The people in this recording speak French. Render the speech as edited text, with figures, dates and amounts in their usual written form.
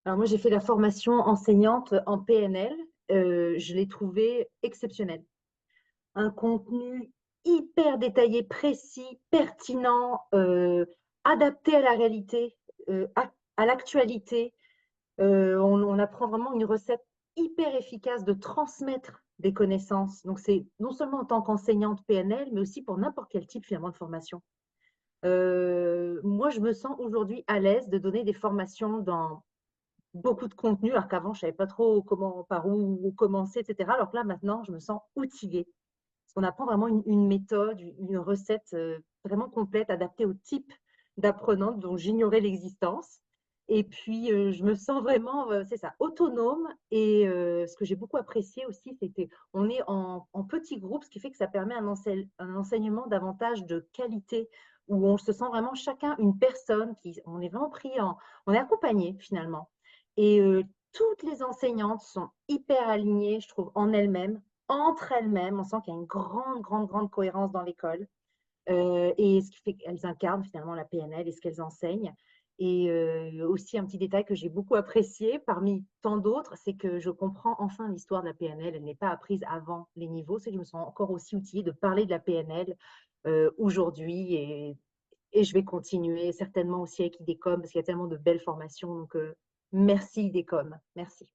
Alors moi, j'ai fait la formation enseignante en PNL. Je l'ai trouvée exceptionnelle. Un contenu hyper détaillé, précis, pertinent, adapté à la réalité, à l'actualité. On apprend vraiment une recette hyper efficace de transmettre des connaissances. Donc, c'est non seulement en tant qu'enseignante PNL, mais aussi pour n'importe quel type finalement de formation. Moi, je me sens aujourd'hui à l'aise de donner des formations dans beaucoup de contenu, alors qu'avant, je ne savais pas trop comment, par où commencer, etc. Alors que là, maintenant, je me sens outillée. Parce qu'on apprend vraiment une méthode, une recette vraiment complète, adaptée au type d'apprenante dont j'ignorais l'existence. Et puis, je me sens vraiment, c'est ça, autonome. Et ce que j'ai beaucoup apprécié aussi, c'était on est en petits groupes, ce qui fait que ça permet un enseignement davantage de qualité, où on se sent vraiment chacun une personne, on est vraiment on est accompagné finalement. Et toutes les enseignantes sont hyper alignées, je trouve, en elles-mêmes, entre elles-mêmes. On sent qu'il y a une grande, grande, grande cohérence dans l'école. Et ce qui fait qu'elles incarnent finalement la PNL et ce qu'elles enseignent. Et aussi un petit détail que j'ai beaucoup apprécié parmi tant d'autres, c'est que je comprends enfin l'histoire de la PNL. Elle n'est pas apprise avant les niveaux. C'est que je me sens encore aussi outillée de parler de la PNL aujourd'hui. Et je vais continuer certainement aussi avec IDECOM parce qu'il y a tellement de belles formations. Donc, merci IDECOM. Merci.